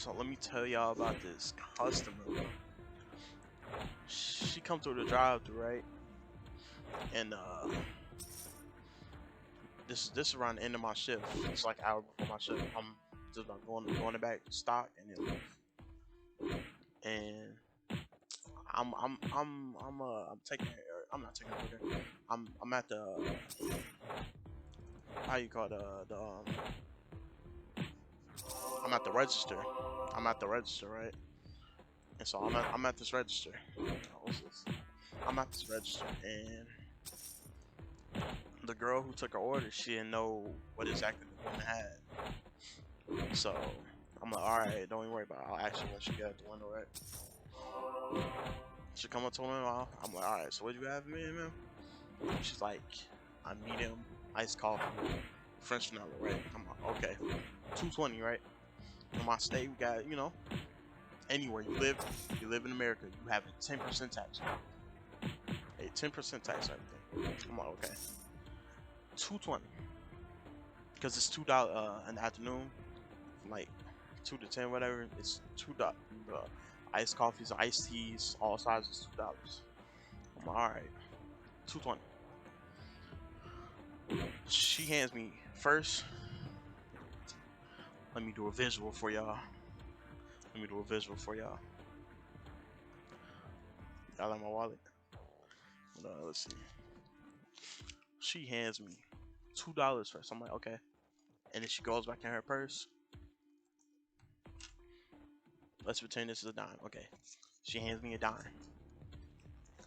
So let me tell y'all about this customer, bro. She come through the drive-thru, right? And this around the end of my shift. It's like an hour before my shift. I'm just about going back stock and then leave. And I'm taking her. I'm not taking her with her. I'm at the how you call it, I'm at the register. I'm at the register, right? And so I'm at this register. What's this? I'm at this register, and the girl who took her order, she didn't know what exactly the woman had. So I'm like, all right, don't even worry about it. I'll ask you when she get out the window, right? She come up to me, I'm like, all right, so what you have for me, man? She's like, I medium iced coffee, French vanilla, right? I'm like, okay, $2.20, right? In my state, we got, anywhere you live in America, you have a 10% tax. A 10% tax, everything. I'm like, okay, $2.20, because it's $2 in the afternoon, from like 2 to 10, whatever. It's $2. The iced coffees, iced teas, all sizes, $2. I'm like, all right, $2.20. She hands me first. Let me do a visual for y'all. Y'all like my wallet? Let's see. She hands me $2 first. I'm like, okay. And then she goes back in her purse. Let's pretend this is a dime. Okay. She hands me a dime.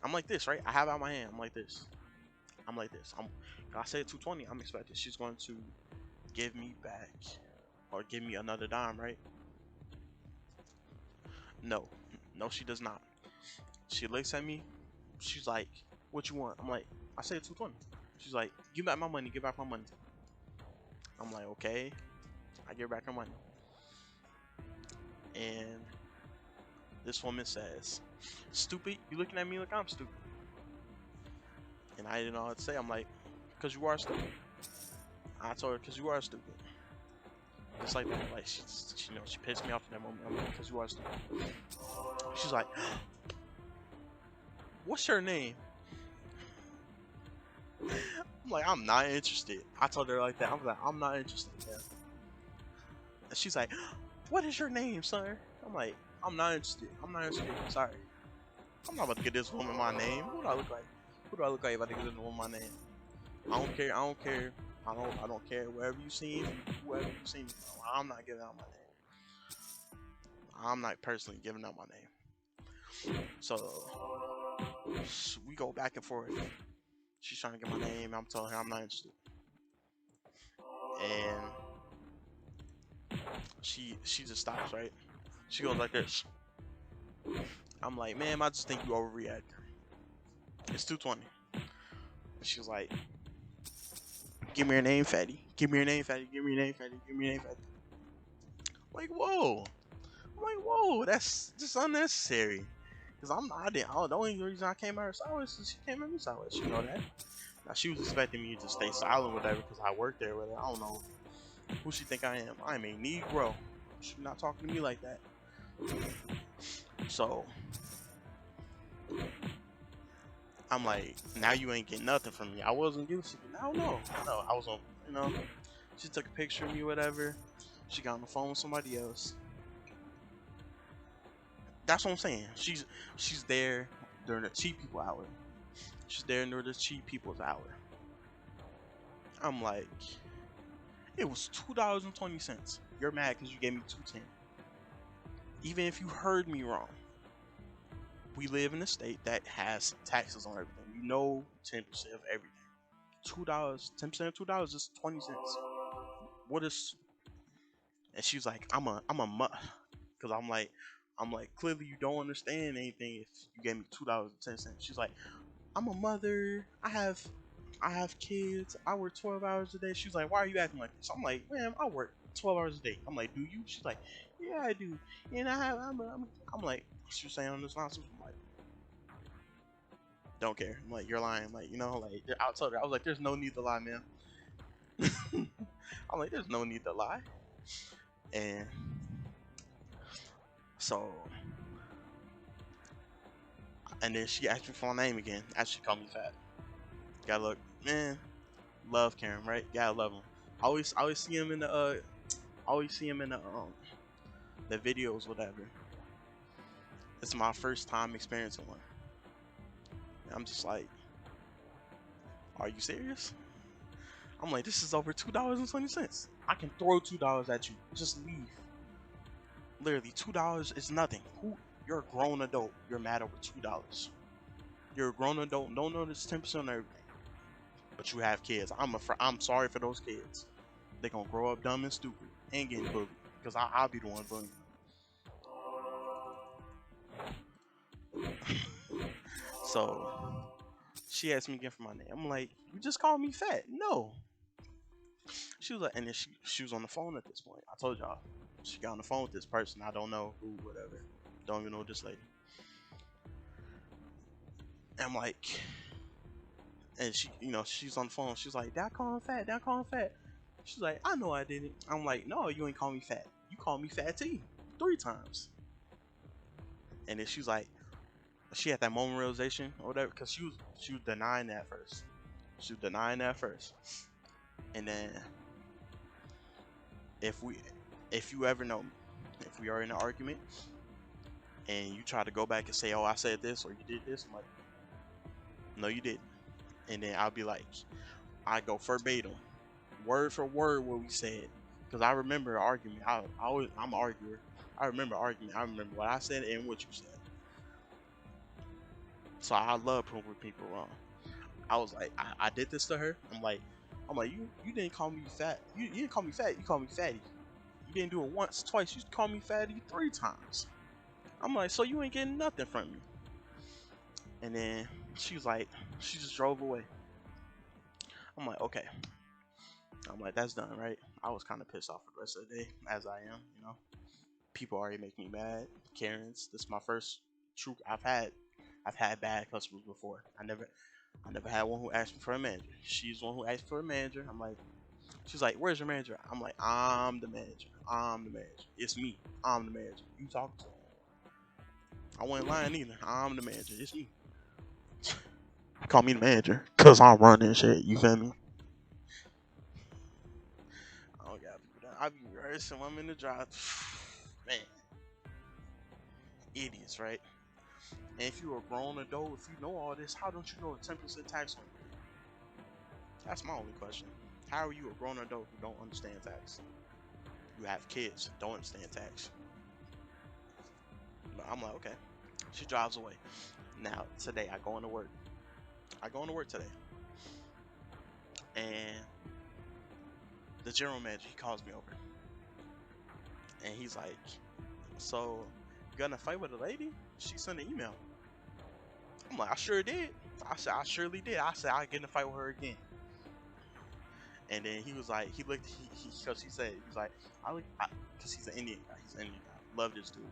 I'm like this, right? I have it out of my hand. I'm like this. I said $2.20. I'm expecting she's going to give me back or give me another dime, right? No, she does not. She looks at me. She's like, "What you want?" I'm like, "I said $2.20." She's like, "Give back my money. Give back my money." I'm like, "Okay." I give back her money, and this woman says, "Stupid, you looking at me like I'm stupid?" And I didn't know what to say. I'm like, "Cause you are stupid." I told her, "Cause you are stupid." Just like that. Like she pissed me off in that moment. I'm like, "Cause you are stupid." She's like, "What's your name?" I'm like, "I'm not interested." I told her like that. I was like, "I'm not interested." Yeah. And she's like, "What is your name, sir?" I'm like, "I'm not interested. I'm sorry. I'm not about to get this woman my name. What do I look like? If I get this woman my name? I don't care. I don't care. Whoever you see me, I'm not giving out my name. I'm not personally giving out my name." So we go back and forth. She's trying to get my name. I'm telling her I'm not interested. And she just stops, right? She goes like this. I'm like, "Ma'am, I just think you overreact. It's $2.20. And she was like, "Give me your name, fatty. Give me your name, fatty. Give me your name, fatty. Give me your name, fatty." I'm like, whoa. That's just unnecessary. Because the only reason I came at her sideways is she came at me sideways. You know that. Now, she was expecting me to stay silent with her because I work there with her. I don't know who she think I am. I'm a Negro. She's not talking to me like that. So I'm like, now you ain't getting nothing from me. I wasn't guilty. No, I was on, she took a picture of me, whatever. She got on the phone with somebody else. That's what I'm saying. She's there during the cheap people hour. She's there during the cheap people's hour. I'm like, it was $2.20. You're mad because you gave me $2.10. Even if you heard me wrong, we live in a state that has taxes on everything. 10% of everything. $2, 10% of $2 is 20 cents. What is? And she's like, I'm a because I'm like, clearly you don't understand anything if you gave me $2.10. She's like, "I'm a mother. I have kids. I work 12 hours a day." She's like, "Why are you acting like this?" I'm like, "Man, I work 12 hours a day." I'm like, "Do you?" She's like, "Yeah, I do." And I'm like, she's saying on this nonsense. I'm like, don't care. I'm like, "You're lying." I'm like, I told her, I was like, "There's no need to lie, man." I'm like, "There's no need to lie." And So, and then she asked me for my name again after she called me fat. Gotta look, man. Love Karen, right? Gotta love him. I always see him in the the videos, whatever. It's my first time experiencing one. And I'm just like, are you serious? I'm like, this is over $2.20. I can throw $2 at you. Just leave. Literally, $2 is nothing. You're a grown adult. You're mad over $2. You're a grown adult. Don't notice 10% on everything. But you have kids. I'm sorry for those kids. They're gonna grow up dumb and stupid and getting bullied. Because I'll be the one bullying. So she asked me again for my name. I'm like, you just called me fat. No. She was like, and then she was on the phone at this point. I told y'all. She got on the phone with this person. I don't know who, whatever. Don't even know this lady. And I'm like, and she, she's on the phone. She's like, did I call him fat? Did I call him fat? She's like, I know I didn't. I'm like, no, you ain't call me fat. You called me fat too. 3 times. And then she was like, she had that moment of realization or whatever, because she was denying that first. She was denying that first. And then if you ever know me, if we are in an argument and you try to go back and say, oh, I said this or you did this, I'm like, no, you didn't. And then I'll be like, I go verbatim, word for word what we said, because I remember an argument. I'm an arguer. I remember argument. I remember what I said and what you said. So I love proving people wrong. I was like, I did this to her. I'm like, you didn't call me fat. You didn't call me fat. You called me fatty. You didn't do it once, twice. You called me fatty 3 times. I'm like, so you ain't getting nothing from me. And then she was like, she just drove away. I'm like, okay. I'm like, that's done, right? I was kind of pissed off for the rest of the day, as I am, People already make me mad. Karens. This is my first true. I've had bad customers before. I never had one who asked me for a manager. She's the one who asked for a manager. I'm like, she's like, where's your manager? I'm like, I'm the manager. I'm the manager. It's me. I'm the manager. You talk to. I wasn't lying either. I'm the manager. It's me. Call me the manager, cause I'm running shit. You feel me? I don't got people that. I be rehearsing when I'm in the drive. Man, idiots, right? And if you're a grown adult, if you know all this, how don't you know a 10% tax on you? That's my only question. How are you a grown adult who don't understand tax? You have kids, don't understand tax. But I'm like, okay. She drives away. Now, today, I go into work. Today. And the general manager, he calls me over. And he's like, so, you got in a fight with a lady? She sent an email. I'm like, I sure did. I said, I surely did. I said, I'll get in a fight with her again. And then he was like, he looked, because he said, he was like, because he's an Indian guy. He's an Indian guy. Love this dude.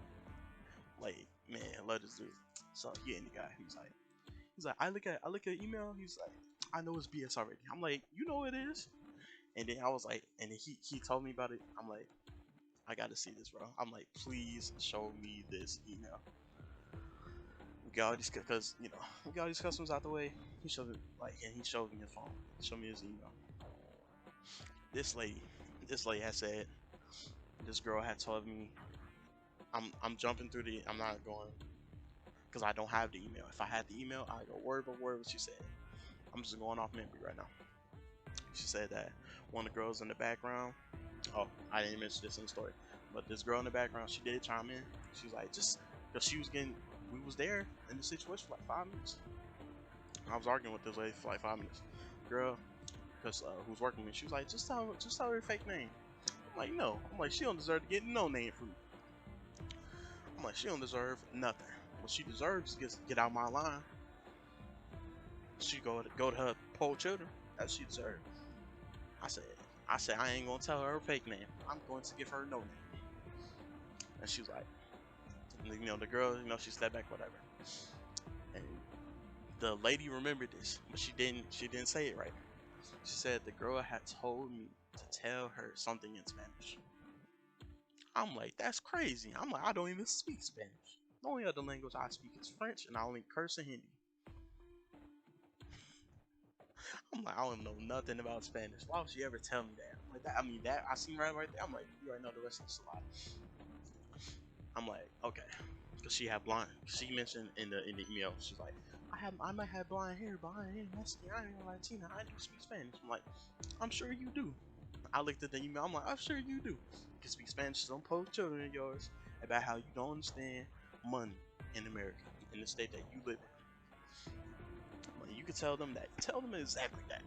Like, man, love this dude. So, he Indian guy. He's like, I look at email. He's like, I know it's BS already. I'm like, you know it is. And then I was like, and then he told me about it. I'm like, I gotta see this, bro. I'm like, please show me this email. We got all these, because we got all these customers out the way. He showed it, and he showed me his phone. He showed me his email. This lady had said, this girl had told me, I'm jumping through I'm not going, because I don't have the email. If I had the email, I'd go word for word what she said. I'm just going off memory right now. She said that one of the girls in the background, oh, I didn't mention this in the story, but this girl in the background, she did chime in. She was like, just because we was there in the situation for like 5 minutes. I was arguing with this lady for like 5 minutes. Girl, because who's working with me, she was like, just tell her her fake name. I'm like, no. I'm like, she don't deserve to get no name fruit. I'm like, she don't deserve nothing. What she deserves is get out my line. She go to her poor children. That's what she deserves. I said I ain't gonna tell her her fake name. I'm going to give her no name. And she was like, the girl, she stepped back, whatever. And the lady remembered this, but she didn't say it right. She said the girl had told me to tell her something in Spanish. I'm like, that's crazy. I'm like, I don't even speak Spanish. The only other language I speak is French, and I only curse in Hindi. I'm like, I don't know nothing about Spanish. Why would she ever tell me that? I'm like, that, I mean, that I seen right there. I'm like, you already know the rest of this a lot. I'm like, okay, because she had blonde. She mentioned in the email, she's like, I might have blonde hair, but I ain't Mexican, I ain't Latina. I do speak Spanish. I'm like, I'm sure you do. I looked at the email. I'm like, I'm sure you do. You can speak Spanish to some poor children of yours about how you don't understand money in America, in the state that you live in. Like, you can tell them that. Tell them exactly that.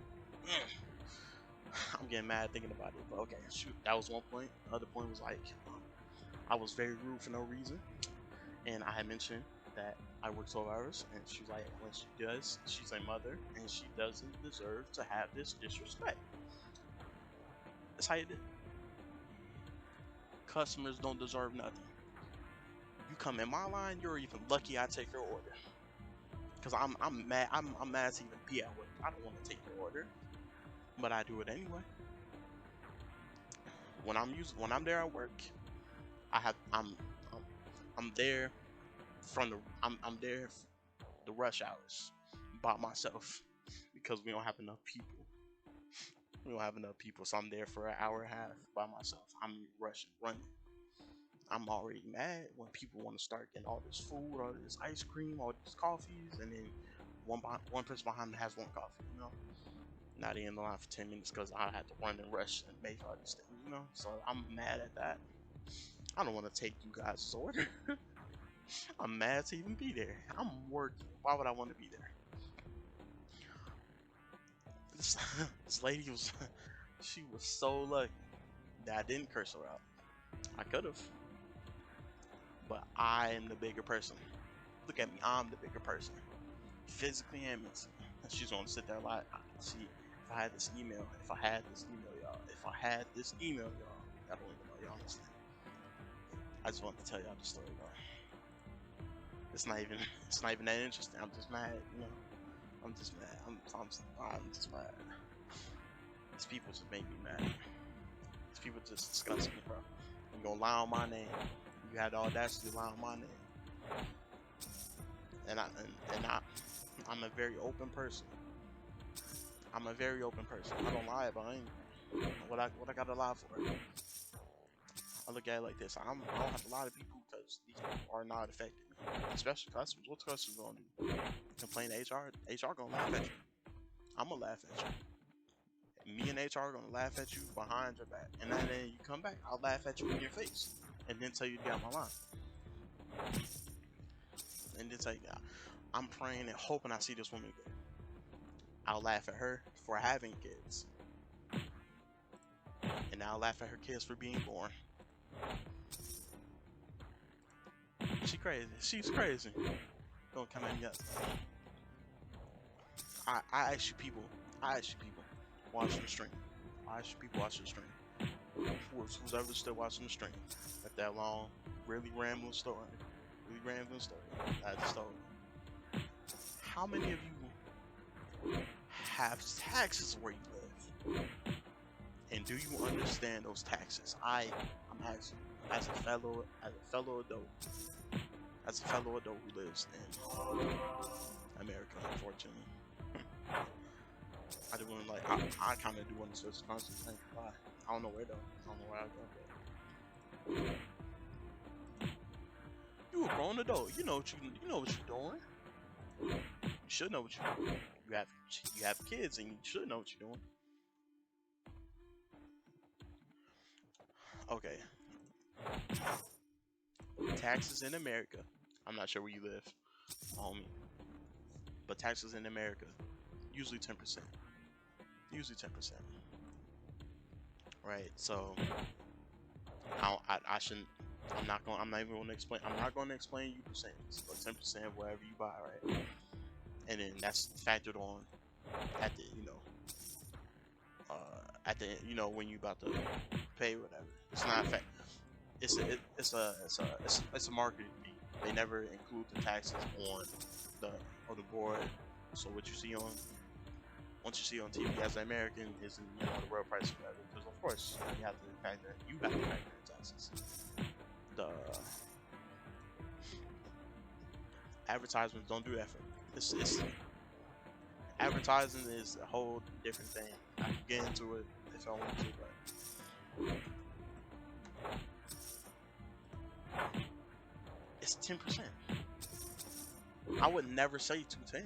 I'm getting mad thinking about it, but okay, shoot, that was one point. The other point was like, I was very rude for no reason, and I had mentioned that I work 12 hours, and she's like, when she does, she's a mother, and she doesn't deserve to have this disrespect. That's how you do. Customers don't deserve nothing. You come in my line, you're even lucky I take your order. Cause I'm mad. I'm mad to even be at work. I don't want to take your order, but I do it anyway. When I'm there at work, I'm there I'm there the rush hours by myself because we don't have enough people. We don't have enough people, so I'm there for an hour and a half by myself. I'm running. I'm already mad when people want to start getting all this food, all this ice cream, all these coffees, and then one person behind me has one coffee, you know. Not in the line for 10 minutes because I had to run and rush and make all these things, you know. So I'm mad at that. I don't want to take you guys' order. I'm mad to even be there. I'm working. Why would I want to be there? This lady was, she was so lucky that I didn't curse her out. I could have, but I am the bigger person. Look at me, I'm the bigger person, physically and mentally. And she's gonna sit there like, see, if I had this email, y'all, I don't even know y'all understand. I just wanted to tell y'all the story though. It's not even that interesting. I'm just mad, you know. I'm just mad. I'm just mad. These people just make me mad. These people just disgust me, bro. You gonna lie on my name? You had the audacity to lie on my name. And I'm a very open person. I don't lie about anything. What I gotta lie for? I look at it like this. I don't have to lie to people because these people are not affecting me. Especially customers. What's customers gonna do? Complain to HR? HR gonna laugh at you. I'm gonna laugh at you. Me and HR are gonna laugh at you behind your back. And then you come back, I'll laugh at you in your face. And then tell you to get out my line. And then tell you, I'm praying and hoping I see this woman again. I'll laugh at her for having kids. And I'll laugh at her kids for being born. She's crazy. Don't come at me up. I ask you people, watching the stream. Who's ever still watching the stream. At that long, really rambling story. I just told you. How many of you have taxes where you live? And do you understand those taxes? I'm asking, as a fellow adult who lives in America, unfortunately. I do want to I kind of do want to switch countries. I don't know where though. I don't know where I go. But you a grown adult. You know what you're doing. You should know what you're doing. You have kids and you should know what you're doing. Okay. Taxes in America. I'm not sure where you live, homie. But taxes in America, usually 10%. Right? So I shouldn't. I'm not even going to explain. I'm not going to explain you percentages, but 10% wherever you buy, right? And then that's factored on at the when you about to pay whatever. It's not fact. It's a marketing fee. They never include the taxes on the board. So what you see on TV as an American is the real price of whatever. Because of course you have to factor in taxes. consequences. The advertisements don't do that for me. It's advertising is a whole different thing. I can get into it if I want to, but it's 10%. I would never say 210.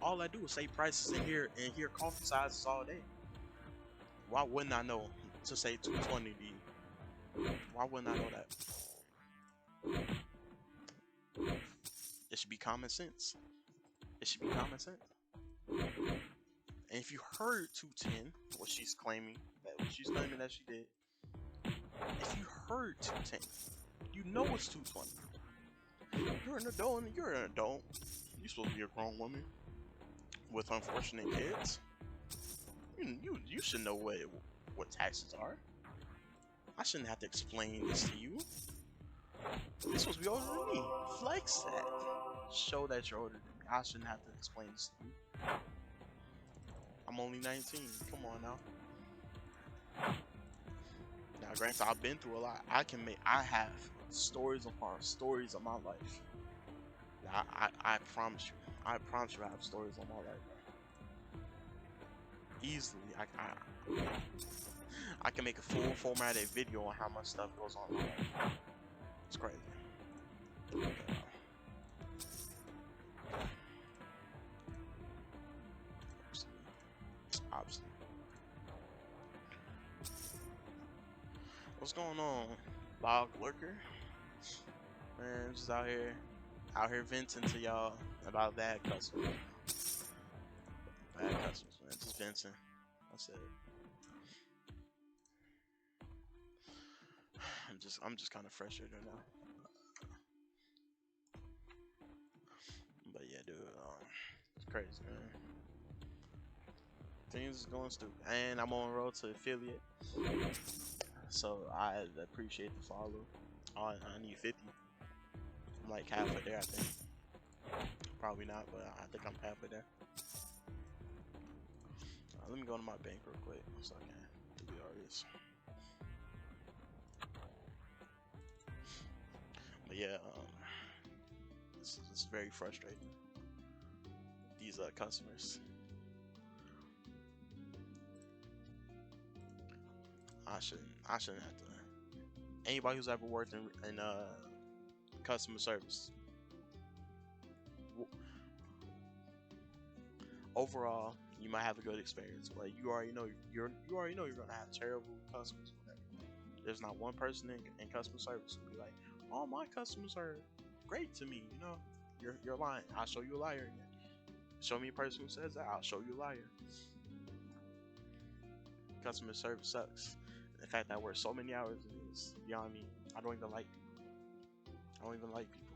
All I do is say prices in here and hear coffee sizes all day. Why wouldn't I know to say 220 D? Why wouldn't I know that? It should be common sense. It should be common sense. And if you heard 210, what she's claiming that she did, if you heard 210, you know it's 220. You're an adult and you're an adult. You're supposed to be a grown woman with unfortunate kids. You should know what taxes are. I shouldn't have to explain this to you. You're supposed to be older than me. Flex that. Show that you're older than me. I shouldn't have to explain this to you. I'm only 19. Come on now. Now, granted, I've been through a lot. I have stories upon stories of my life. I promise you. I promise you I have stories of my life. Easily, I can make a full formatted video on how much stuff goes on in my life. It's crazy. Obviously. What's going on, Log Lurker? Man, just out here venting to y'all about bad customers. Bad customers, man. Just venting. That's it. I'm just kind of frustrated now. But yeah, dude, it's crazy, man. Things is going stupid, and I'm on the road to affiliate. So I appreciate the follow. I need 50. I'm like halfway there, I think. Probably not, but I think I'm halfway there. Let me go to my bank real quick so I can do all this. But yeah, it's very frustrating. These customers. I shouldn't have to. Anybody who's ever worked in customer service, overall, you might have a good experience, but you already know you're gonna have terrible customers. Whatever. There's not one person in customer service who be like, "Oh, my customers are great to me." You know, you're lying. I'll show you a liar again. Show me a person who says that. I'll show you a liar. Customer service sucks. The fact that I work so many hours is beyond me. I don't even like people. I don't even like people.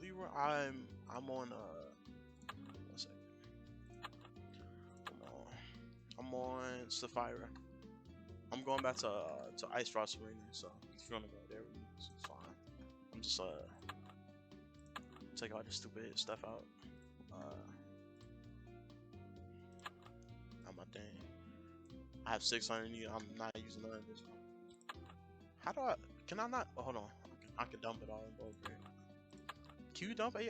Leroy, I'm on one second. I'm on Sapphira. I'm going back to Ice Frost Arena, so if you wanna go there with me, it's fine. I'm just take all this stupid stuff out. On my thing. I have 600 in you. I'm not using none of this one. How do I? Can I not? Oh, hold on. I can dump it all in both. Can you dump it?